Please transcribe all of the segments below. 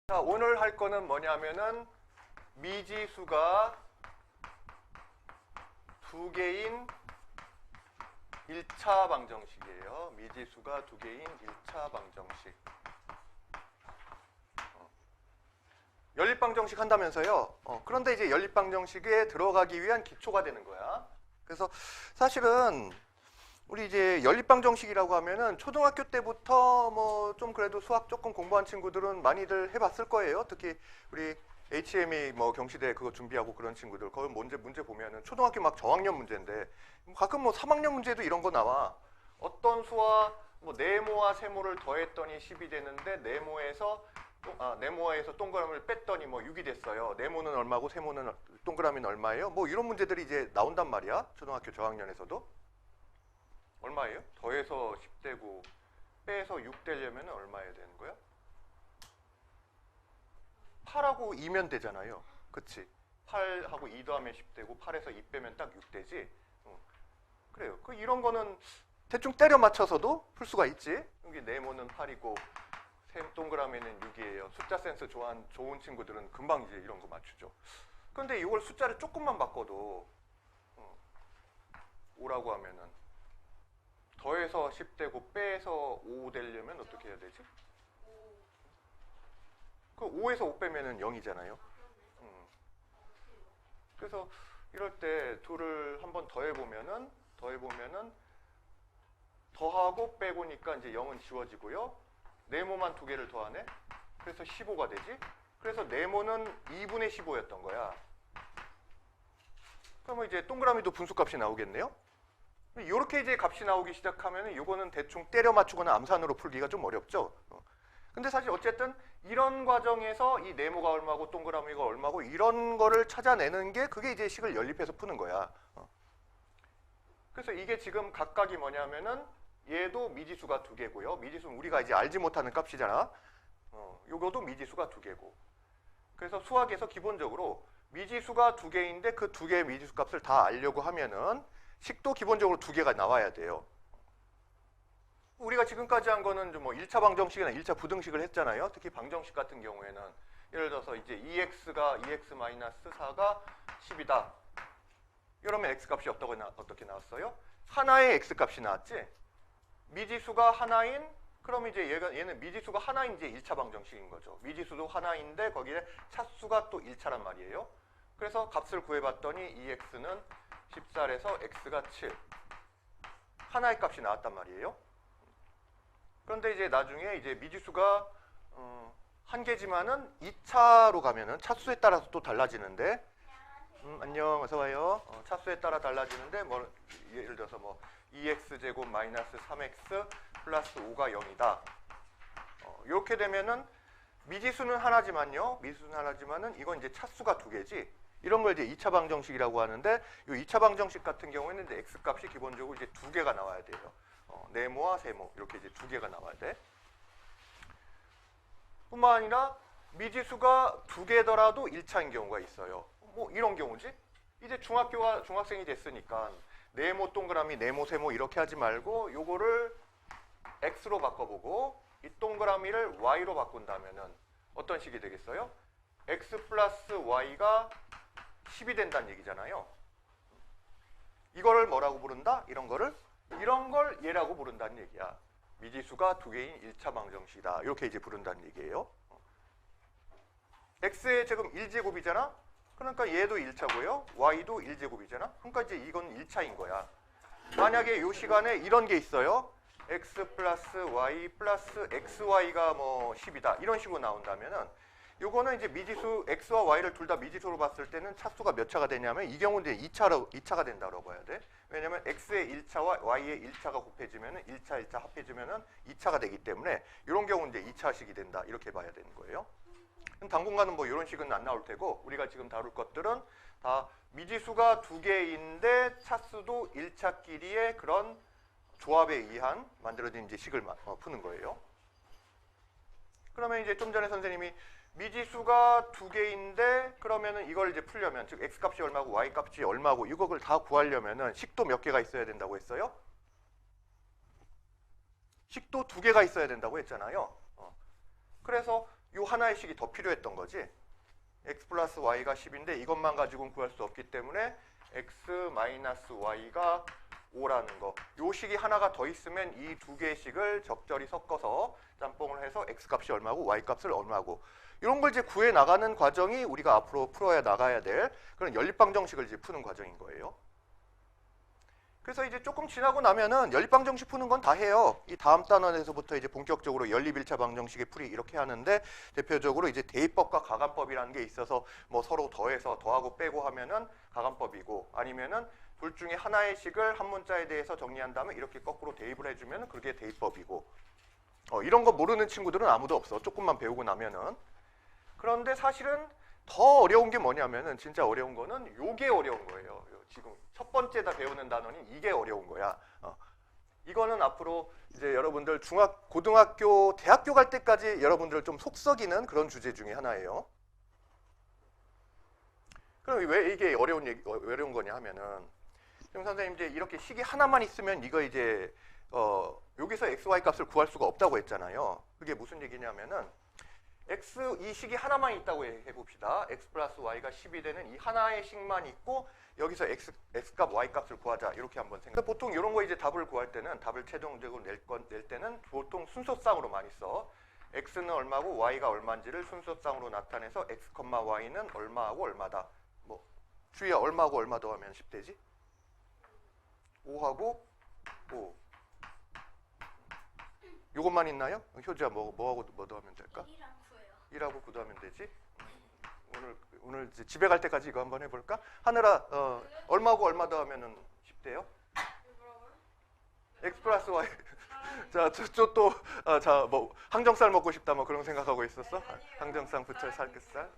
자, 오늘 할 거는 뭐냐면은 미지수가 두 개인 1차 방정식이에요. 미지수가 두 개인 1차 방정식. 연립방정식 한다면서요. 그런데 이제 연립방정식에 들어가기 위한 기초가 되는 거야. 그래서 사실은 우리 이제 연립방정식이라고 하면은 초등학교 때부터 뭐 좀 그래도 수학 조금 공부한 친구들은 많이들 해봤을 거예요. 특히 우리 HME 뭐 경시대 그거 준비하고 그런 친구들 거기 문제 보면은 초등학교 막 저학년 문제인데 가끔 뭐 3학년 문제도 이런 거 나와. 어떤 수와 뭐 네모와 세모를 더했더니 10이 되는데 네모에서 동그라미를 뺐더니 뭐 6이 됐어요. 네모는 얼마고 세모는 동그라미는 얼마예요? 뭐 이런 문제들이 이제 나온단 말이야. 초등학교 저학년에서도. 얼마예요? 더해서 10 되고 빼서 6 되려면 얼마여야 되는 거야? 8하고 2면 되잖아요. 그치? 8하고 2 더하면 10 되고 8에서 2 빼면 딱 6 되지? 그래요. 이런 거는 대충 때려 맞춰서도 풀 수가 있지? 여기 네모는 8이고 동그라미는 6이에요. 숫자 센스 좋은 친구들은 금방 이제 이런 거 맞추죠. 그런데 이걸 숫자를 조금만 바꿔도 5라고 하면은 더해서 10 되고 빼서 5 되려면 어떻게 해야 되지? 그 5에서 5 빼면은 0이잖아요. 그래서 이럴 때 둘을 한번 더해보면은 더하고 빼고니까 이제 0은 지워지고요. 네모만 두 개를 더하네. 그래서 15가 되지. 그래서 네모는 2분의 15였던 거야. 그러면 이제 동그라미도 분수값이 나오겠네요. 이렇게 이제 값이 나오기 시작하면 이거는 대충 때려 맞추거나 암산으로 풀기가 좀 어렵죠. 근데 사실 어쨌든 이런 과정에서 이 네모가 얼마고 동그라미가 얼마고 이런 거를 찾아내는 게 그게 이제 식을 연립해서 푸는 거야. 그래서 이게 지금 각각이 뭐냐면은 얘도 미지수가 두 개고요. 미지수는 우리가 이제 알지 못하는 값이잖아. 요거도 미지수가 두 개고. 그래서 수학에서 기본적으로 미지수가 두 개인데 그 두 개의 미지수 값을 다 알려고 하면은 식도 기본적으로 두 개가 나와야 돼요. 우리가 지금까지 한 거는 좀 뭐 1차 방정식이나 1차 부등식을 했잖아요. 특히 방정식 같은 경우에는 예를 들어서 이제 2x-4가 10이다. 이러면 x값이 어떻게 나왔어요? 하나의 x값이 나왔지? 미지수가 하나인 그럼 이제 얘는 미지수가 하나인 이제 1차 방정식인 거죠. 미지수도 하나인데 거기에 차수가 또 1차란 말이에요. 그래서 값을 구해봤더니 2x는 14에서 x가 7. 하나의 값이 나왔단 말이에요. 그런데 이제 나중에 이제 미지수가 한 개지만은 2차로 가면은 차수에 따라서 또 달라지는데 안녕 어서 와요. 차수에 따라 달라지는데 뭐 예를 들어서 뭐 2x 제곱 마이너스 3x 플러스 5가 0이다. 이렇게 되면은 미지수는 하나지만요. 미지수는 하나지만은 이건 이제 차수가 두 개지. 이런 걸 이제 2차 방정식이라고 하는데 이 2차 방정식 같은 경우에는 이제 x값이 기본적으로 이제 두 개가 나와야 돼요. 네모와 세모 이렇게 이제 두 개가 나와야 돼. 뿐만 아니라 미지수가 두 개더라도 1차인 경우가 있어요. 뭐 이런 경우지. 이제 중학생이 됐으니까 네모 동그라미, 네모 세모 이렇게 하지 말고 요거를 x로 바꿔보고 이 동그라미를 y로 바꾼다면은 어떤 식이 되겠어요? x 플러스 y가 10이 된다는 얘기잖아요. 이거를 뭐라고 부른다? 이런 걸 얘라고 부른다는 얘기야. 미지수가 두 개인 1차 방정식이다. 이렇게 이제 부른다는 얘기예요. x의 제곱 1제곱이잖아? 그러니까 얘도 1차고요. y도 1제곱이잖아? 그러니까 이제 이건 1차인 거야. 만약에 이 시간에 이런 게 있어요. x 플러스 y 플러스 xy가 뭐 10이다. 이런 식으로 나온다면은 요거는 이제 미지수 x와 y를 둘 다 미지수로 봤을 때는 차수가 몇 차가 되냐면 이 경우는 이제 2차가 된다고 봐야 돼. 왜냐면 x의 1차와 y의 1차가 곱해지면은 1차 합해지면은 2차가 되기 때문에 이런 경우는 이제 2차식이 된다. 이렇게 봐야 되는 거예요. 당분간은 뭐 이런 식은 안 나올 테고 우리가 지금 다룰 것들은 다 미지수가 두 개인데 차수도 1차끼리의 그런 조합에 의한 만들어진 이제 식을 푸는 거예요. 그러면 이제 좀 전에 선생님이 미지수가 두 개인데 그러면은 이걸 이제 풀려면 즉 x값이 얼마고 y값이 얼마고 이걸 다 구하려면은 식도 몇 개가 있어야 된다고 했어요? 식도 두 개가 있어야 된다고 했잖아요. 그래서 요 하나의 식이 더 필요했던 거지. x 플러스 y가 10인데 이것만 가지고는 구할 수 없기 때문에 x 마이너스 y가 5라는 거. 요 식이 하나가 더 있으면 이 두 개의 식을 적절히 섞어서 짬뽕을 해서 x 값이 얼마고 y 값을 얼마고, 이런 걸 이제 구해 나가는 과정이 우리가 앞으로 풀어야 나가야 될 그런 연립방정식을 이제 푸는 과정인 거예요. 그래서 이제 조금 지나고 나면은 연립방정식 푸는 건 다 해요. 이 다음 단원에서부터 이제 본격적으로 연립 1차 방정식의 풀이 이렇게 하는데, 대표적으로 이제 대입법과 가감법이라는 게 있어서 뭐 서로 더해서 더하고 빼고 하면은 가감법이고, 아니면은 둘 중에 하나의 식을 한 문자에 대해서 정리한 다음에 이렇게 거꾸로 대입을 해주면 그게 대입법이고, 이런 거 모르는 친구들은 아무도 없어. 조금만 배우고 나면은. 그런데 사실은 더 어려운 게 뭐냐면은, 진짜 어려운 거는 요게 어려운 거예요. 지금 첫 번째다 배우는 단원인 이게 어려운 거야. 이거는 앞으로 이제 여러분들 고등학교, 대학교 갈 때까지 여러분들 좀 속썩이는 그런 주제 중에 하나예요. 그럼 왜 이게 어려운 거냐 하면은, 지금 선생님 이제 이렇게 식이 하나만 있으면 이거 이제 여기서 x, y 값을 구할 수가 없다고 했잖아요. 그게 무슨 얘기냐면은, 이 식이 하나만 있다고 해봅시다. x 플러스 y가 10이 되는 이 하나의 식만 있고 여기서 x 값, y 값을 구하자, 이렇게 한번 생각. 보통 이런 거 이제 답을 구할 때는, 답을 최종적으로 낼 때는 보통 순서쌍으로 많이 써. x는 얼마고 y가 얼마인지를 순서쌍으로 나타내서 x, y는 얼마하고 얼마다. 뭐 주희야, 얼마하고 얼마 더하면 10되지? 5하고 5. 요것만 있나요? 효주야, 뭐하고 뭐 더하면 될까? 1하고 9 더하면 되지? 오늘 이제 집에 갈 때까지 이거 한번 해볼까? 하늘아, 얼마하고 얼마 더하면은 10대요? x 플러스 y. 자, 뭐 항정살 먹고 싶다, 뭐 그런 생각하고 있었어? 항정살, 부철, 살끝살.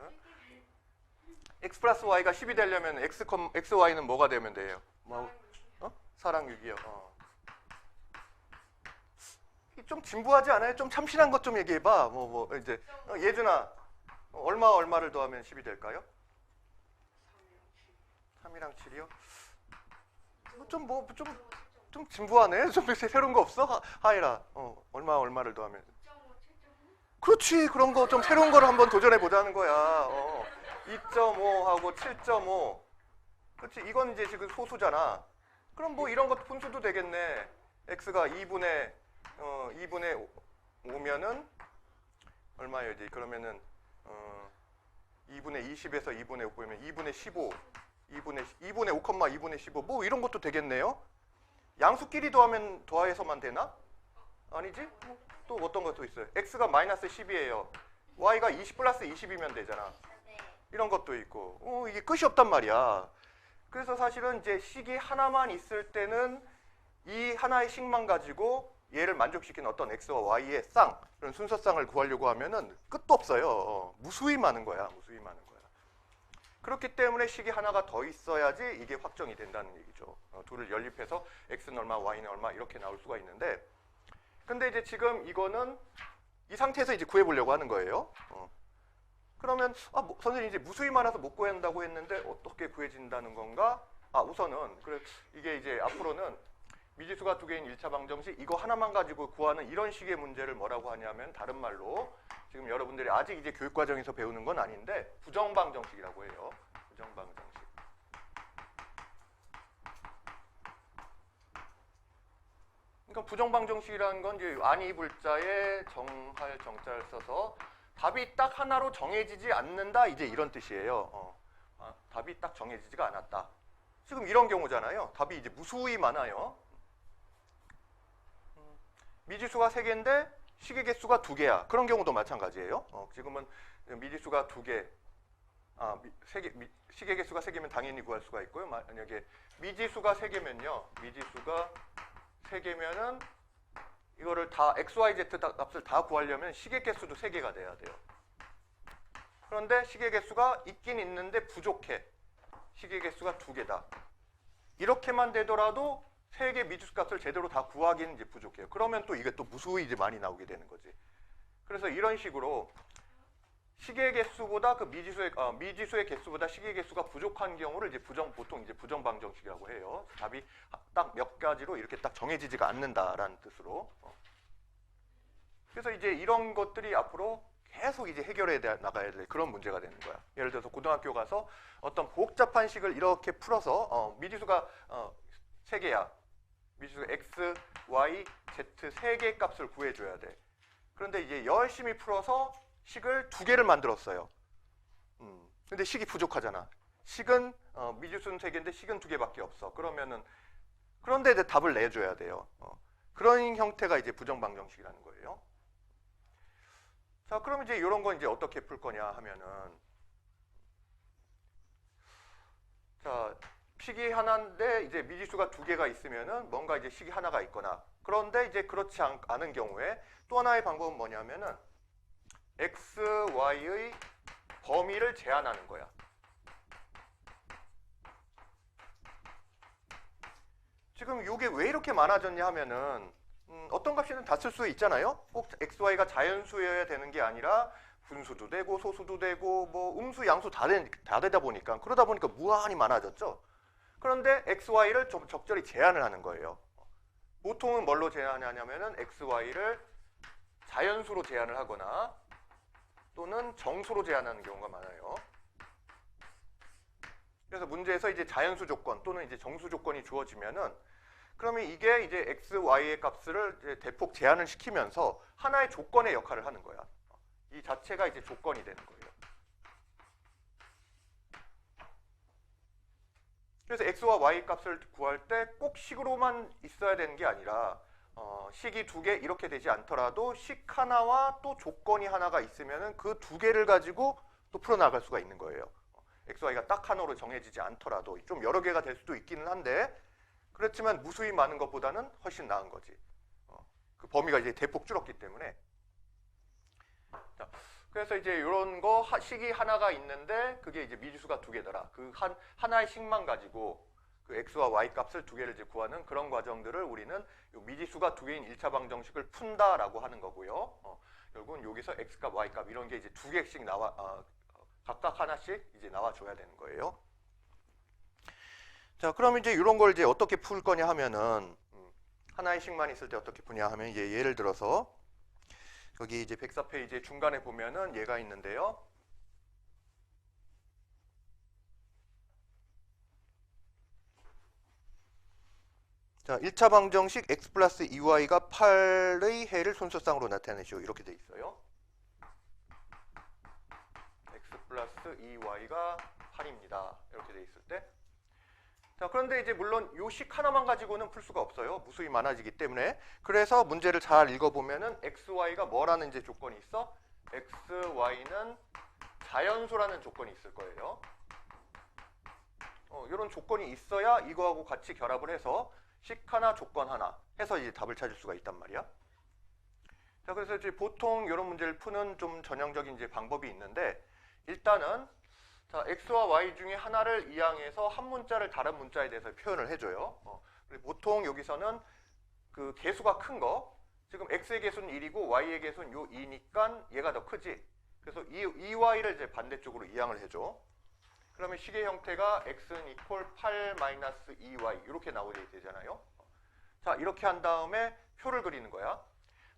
x 플러스 y가 10이 되려면 x, y는 뭐가 되면 돼요? 사랑 6이요. 좀 진부하지 않아요? 좀 참신한 것 좀 얘기해봐. 이제 예준아, 얼마를 더하면 10이 될까요? 3이랑 7이요? 좀 진부하네. 좀 새로운 거 없어? 하이라, 얼마를 더하면? 2.5, 7.5? 그렇지, 그런 거 좀 새로운 거를 한번 도전해 보자는 거야. 2.5하고 7.5. 그렇지, 이건 이제 지금 소수잖아. 그럼 뭐 이런 것도 분수도 되겠네. x가 2분의 5면은 얼마예요? 이제 그러면은 2분의 20에서 2분의 5 보면 2분의 15, 2분의 5, 2분의 15, 뭐 이런 것도 되겠네요. 양수끼리 더해서만 되나? 아니지? 또 어떤 것도 있어요. x가 마이너스 10이에요. y가 20 플러스 20이면 되잖아. 이런 것도 있고. 이게 끝이 없단 말이야. 그래서 사실은 이제 식이 하나만 있을 때는 이 하나의 식만 가지고 얘를 만족시키는 어떤 x와 y의 쌍, 그런 순서쌍을 구하려고 하면은 끝도 없어요. 무수히 많은 거야. 무수히 많은 거야. 그렇기 때문에 식이 하나가 더 있어야지 이게 확정이 된다는 얘기죠. 둘을 연립해서 x는 얼마, y는 얼마 이렇게 나올 수가 있는데, 근데 이제 지금 이거는 이 상태에서 이제 구해보려고 하는 거예요. 그러면 선생님 이제 무수히 많아서 못 구한다고 했는데 어떻게 구해진다는 건가? 우선은 그래, 이게 이제 앞으로는 미지수가 두 개인 1차 방정식, 이거 하나만 가지고 구하는 이런 식의 문제를 뭐라고 하냐면, 다른 말로 지금 여러분들이 아직 이제 교육 과정에서 배우는 건 아닌데 부정방정식이라고 해요. 부정방정식. 그러니까 부정방정식이라는 건 이제 아니 불자에 정할 정자를 써서 답이 딱 하나로 정해지지 않는다, 이제 이런 뜻이에요. 답이 딱 정해지지가 않았다. 지금 이런 경우잖아요. 답이 이제 무수히 많아요. 미지수가 3개인데 식의 개수가 2개야. 그런 경우도 마찬가지예요. 지금은 미지수가 2개, 식의 개수가 3개면 당연히 구할 수가 있고요. 만약에 미지수가 3개면요. 미지수가 3개면은 이거를 다 x, y, z 값을 다 구하려면 식의 개수도 3개가 돼야 돼요. 그런데 식의 개수가 있긴 있는데 부족해. 식의 개수가 2개다. 이렇게만 되더라도 3개 미지수 값을 제대로 다 구하기는 이제 부족해요. 그러면 또 이게 또 무수히 이제 많이 나오게 되는 거지. 그래서 이런 식으로 식의 개수보다 미지수의 개수보다 식의 개수가 부족한 경우를 이제 보통 이제 부정방정식이라고 해요. 답이 딱 몇 가지로 이렇게 딱 정해지지가 않는다라는 뜻으로. 그래서 이제 이런 것들이 앞으로 계속 이제 해결해 나가야 될 그런 문제가 되는 거야. 예를 들어서 고등학교 가서 어떤 복잡한 식을 이렇게 풀어서 미지수가 3개야. 미지수 x, y, z 3개의 값을 구해줘야 돼. 그런데 이제 열심히 풀어서 식을 2개를 만들었어요. 근데 식이 부족하잖아. 식은 미지수는 3개인데 식은 2개밖에 없어. 그런데 이제 답을 내줘야 돼요. 그런 형태가 이제 부정방정식이라는 거예요. 자, 그럼 이제 이런 건 이제 어떻게 풀 거냐 하면은, 자, 식이 하나인데 이제 미지수가 2개가 있으면은 뭔가 이제 식이 하나가 있거나, 그런데 이제 그렇지 않은 경우에 또 하나의 방법은 뭐냐면은 x, y의 범위를 제한하는 거야. 지금 이게 왜 이렇게 많아졌냐 하면은 어떤 값이든 다 쓸 수 있잖아요. 꼭 x, y가 자연수여야 되는 게 아니라 분수도 되고 소수도 되고 뭐 음수, 양수 다 되다 보니까, 그러다 보니까 무한히 많아졌죠. 그런데 x, y를 좀 적절히 제한을 하는 거예요. 보통은 뭘로 제한하냐면은 x, y를 자연수로 제한을 하거나 또는 정수로 제한하는 경우가 많아요. 그래서 문제에서 이제 자연수 조건 또는 이제 정수 조건이 주어지면은, 그러면 이게 이제 x, y의 값을 이제 대폭 제한을 시키면서 하나의 조건의 역할을 하는 거야. 이 자체가 이제 조건이 되는 거예요. 그래서 x와 y 값을 구할 때 꼭 식으로만 있어야 되는 게 아니라 식이 2개 이렇게 되지 않더라도 식 하나와 또 조건이 하나가 있으면은 그 2개를 가지고 또 풀어나갈 수가 있는 거예요. x, y가 딱 하나로 정해지지 않더라도 좀 여러 개가 될 수도 있기는 한데, 그렇지만 무수히 많은 것보다는 훨씬 나은 거지. 그 범위가 이제 대폭 줄었기 때문에. 자, 그래서 이제 이런 거 식이 하나가 있는데 그게 이제 미지수가 2개더라. 그 하나의 식만 가지고 그 x와 y 값을 2개를 이제 구하는 그런 과정들을 우리는 요 미지수가 2개인 1차 방정식을 푼다라고 하는 거고요. 결국은 여기서 x값, y값 이런 게 이제 2개씩 각각 하나씩 이제 나와줘야 되는 거예요. 자, 그럼 이제 이런 걸 이제 어떻게 풀 거냐 하면은, 하나의 식만 있을 때 어떻게 푸냐 하면, 이제 예를 들어서 여기 이제 104페이지 중간에 보면은 얘가 있는데요. 자, 1차 방정식 x 플러스 2y가 8의 해를 순서상으로 나타내시오. 이렇게 돼 있어요. x 플러스 2y가 8입니다. 이렇게 돼 있을 때. 자, 그런데 이제 물론 요 식 하나만 가지고는 풀 수가 없어요. 무수히 많아지기 때문에. 그래서 문제를 잘 읽어보면은 x, y가 뭐라는 이제 조건이 있어? x, y는 자연수라는 조건이 있을 거예요. 이런 조건이 있어야 이거하고 같이 결합을 해서 식 하나, 조건 하나 해서 이제 답을 찾을 수가 있단 말이야. 자, 그래서 이제 보통 이런 문제를 푸는 좀 전형적인 이제 방법이 있는데, 일단은 자, x와 y 중에 하나를 이항해서 한 문자를 다른 문자에 대해서 표현을 해줘요. 보통 여기서는 그 개수가 큰 거, 지금 x의 개수는 1이고 y의 개수는 요 2니까 얘가 더 크지. 그래서 이 2y를 이제 반대쪽으로 이항을 해줘. 그러면 식의 형태가 x는 equal 8 마이너스 2y 이렇게 나오게 되잖아요. 자, 이렇게 한 다음에 표를 그리는 거야.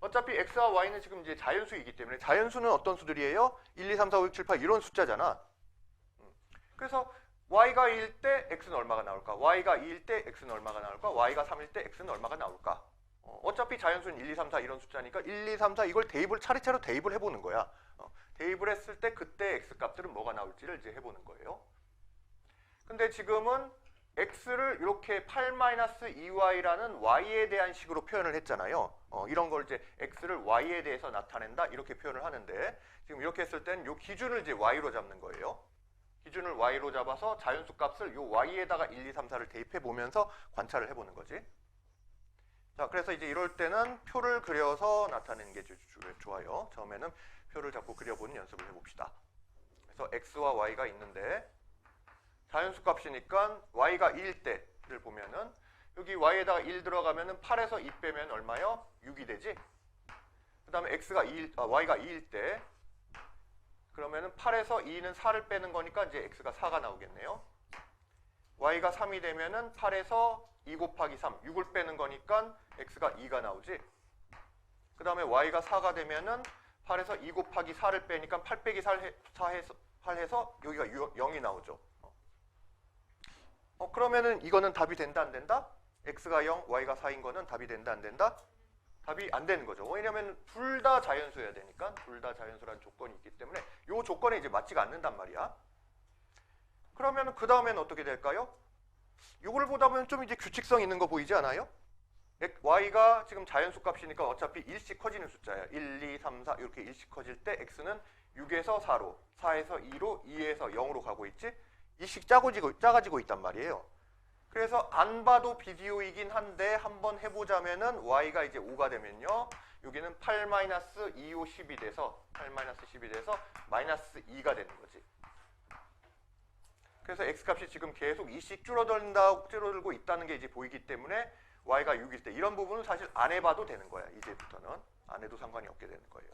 어차피 x와 y는 지금 이제 자연수이기 때문에, 자연수는 어떤 수들이에요? 1, 2, 3, 4, 5, 6, 7, 8 이런 숫자잖아. 그래서 y가 2일 때 x는 얼마가 나올까? y가 2일 때 x는 얼마가 나올까? y가 3일 때 x는 얼마가 나올까? 어차피 자연수는 1, 2, 3, 4 이런 숫자니까 1, 2, 3, 4 이걸 대입을 차례차례 대입을 해보는 거야. 대입을 했을 때 그때 x 값들은 뭐가 나올지를 이제 해보는 거예요. 근데 지금은 x를 이렇게 8-2y라는 y에 대한 식으로 표현을 했잖아요. 이런 걸 이제 x를 y에 대해서 나타낸다 이렇게 표현을 하는데, 지금 이렇게 했을 때는 이 기준을 이제 y로 잡는 거예요. 기준을 y로 잡아서 자연수 값을 요 y에다가 1, 2, 3, 4를 대입해 보면서 관찰을 해보는 거지. 자, 그래서 이제 이럴 때는 표를 그려서 나타내는 게 좋아요. 처음에는 표를 잡고 그려보는 연습을 해봅시다. 그래서 x와 y가 있는데, 자연수 값이니까 y가 2일 때를 보면은 여기 y에다가 1 들어가면은 8에서 2 빼면 얼마요? 6이 되지. 그 다음에 y가 2일 때 그러면은 8에서 2는 4를 빼는 거니까 이제 x가 4가 나오겠네요. y가 3이 되면은 8에서 2 곱하기 3, 6을 빼는 거니까 x가 2가 나오지. 그 다음에 y가 4가 되면은 8에서 2 곱하기 4를 빼니까 8 빼기 4 해서 여기가 0이 나오죠. 그러면은 이거는 답이 된다 안 된다? x가 0, y가 4인 거는 답이 된다 안 된다? 답이 안 되는 거죠. 왜냐면 둘 다 자연수여야 되니까. 둘 다 자연수라는 조건이 있기 때문에 이 조건에 이제 맞지가 않는단 말이야. 그러면 그 다음에는 어떻게 될까요? 이걸 보다 보면 좀 이제 규칙성 있는 거 보이지 않아요? y가 지금 자연수 값이니까 어차피 1씩 커지는 숫자예요. 1, 2, 3, 4 이렇게 1씩 커질 때 x는 6에서 4로, 4에서 2로, 2에서 0으로 가고 있지? 2씩 작아지고 있단 말이에요. 그래서 안 봐도 비디오이긴 한데 한번 해보자면은 y가 이제 5가 되면요. 여기는 8-2, 5, 10이 돼서 8-10이 돼서 마이너스 2가 되는 거지. 그래서 x값이 지금 계속 2씩 줄어들고 있다는 게 이제 보이기 때문에 y가 6일 때 이런 부분은 사실 안 해봐도 되는 거야. 이제부터는 안 해도 상관이 없게 되는 거예요.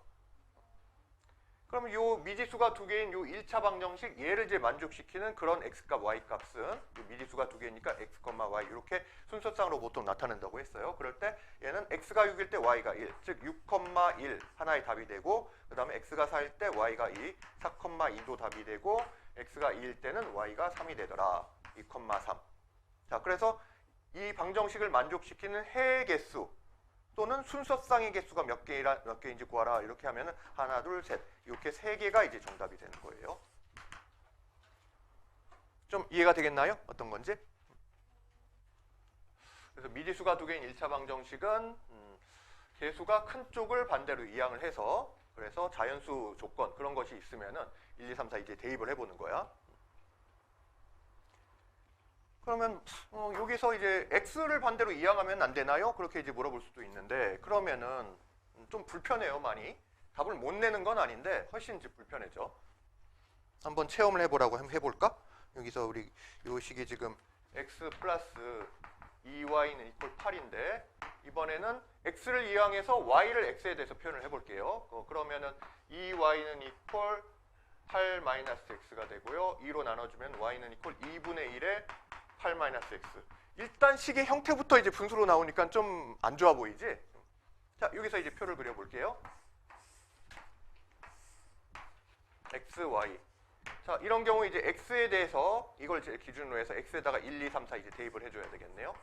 그러면 요 미지수가 두 개인 요 1차 방정식 얘를 이제 만족시키는 그런 x값 y값은 요 미지수가 두 개니까 x, y 이렇게 순서상으로 보통 나타낸다고 했어요. 그럴 때 얘는 x가 6일 때 y가 1, 즉 6,1 하나의 답이 되고 그 다음에 x가 4일 때 y가 2, 4,2도 답이 되고 x가 2일 때는 y가 3이 되더라. 2,3. 자, 그래서 이 방정식을 만족시키는 해의 개수 또는 순서상의 개수가 몇 개인지 구하라. 이렇게 하면은 하나, 둘, 셋 이렇게 세 개가 이제 정답이 되는 거예요. 좀 이해가 되겠나요? 어떤 건지? 그래서 미지수가 두 개인 1차 방정식은 개수가 큰 쪽을 반대로 이항을 해서 그래서 자연수 조건 그런 것이 있으면은 1, 2, 3, 4 이제 대입을 해보는 거야. 그러면 여기서 이제 x를 반대로 이항하면 안 되나요? 그렇게 이제 물어볼 수도 있는데 그러면은 좀 불편해요, 많이. 답을 못 내는 건 아닌데 훨씬 이제 불편해져. 한번 체험을 해보라고 해볼까? 여기서 우리 요 식이 지금 x 플러스 2y는 이퀄 8인데 이번에는 x를 이항해서 y를 x에 대해서 표현을 해볼게요. 그러면은 2y는 이퀄 8 마이너스 x가 되고요. 2로 나눠주면 y는 이퀄 2분의 1에 8 마이너스 x. 일단 식의 형태부터 이제 분수로 나오니까 좀 안 좋아 보이지? 자, 여기서 이제 표를 그려볼게요. x, y. 자, 이런 경우 이제 x에 대해서 이걸 이제 기준으로 해서 x에다가 1, 2, 3, 4 이제 대입을 해줘야 되겠네요.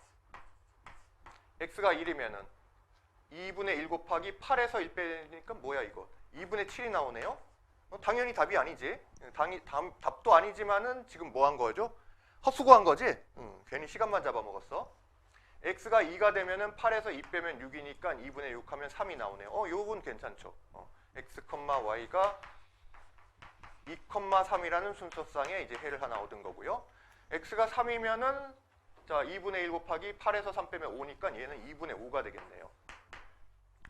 x가 1이면은 2분의 1 곱하기 8에서 1 빼니까 뭐야 이거? 2분의 7이 나오네요. 당연히 답이 아니지. 답도 아니지만은 지금 뭐 한 거죠? 헛수고한 거지? 괜히 시간만 잡아먹었어. x가 2가 되면은 8에서 2 빼면 6이니까 2분의 6 하면 3이 나오네요. 요건 괜찮죠. x, y가 2,3이라는 순서상에 이제 해를 하나 얻은 거고요. x가 3이면은 자 2분의 1 곱하기 8에서 3 빼면 5니까 얘는 2분의 5가 되겠네요.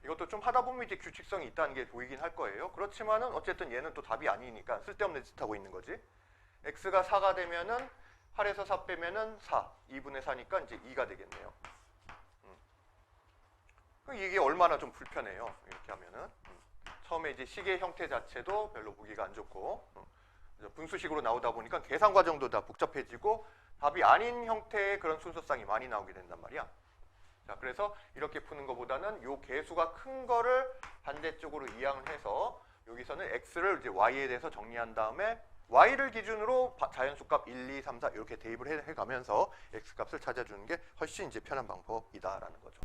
이것도 좀 하다 보면 이제 규칙성이 있다는 게 보이긴 할 거예요. 그렇지만은 어쨌든 얘는 또 답이 아니니까 쓸데없는 짓 하고 있는 거지. x가 4가 되면은 8에서 4 빼면은 4, 2분의 4니까 이제 2가 되겠네요. 이게 얼마나 좀 불편해요. 이렇게 하면은. 처음에 이제 식의 형태 자체도 별로 보기가 안 좋고, 분수식으로 나오다 보니까 계산 과정도 다 복잡해지고, 답이 아닌 형태의 그런 순서상이 많이 나오게 된단 말이야. 자, 그래서 이렇게 푸는 것보다는 요 개수가 큰 거를 반대쪽으로 이항을 해서, 여기서는 x를 이제 y에 대해서 정리한 다음에, y를 기준으로 자연수값 1, 2, 3, 4 이렇게 대입을 해가면서 x값을 찾아주는 게 훨씬 이제 편한 방법이다라는 거죠.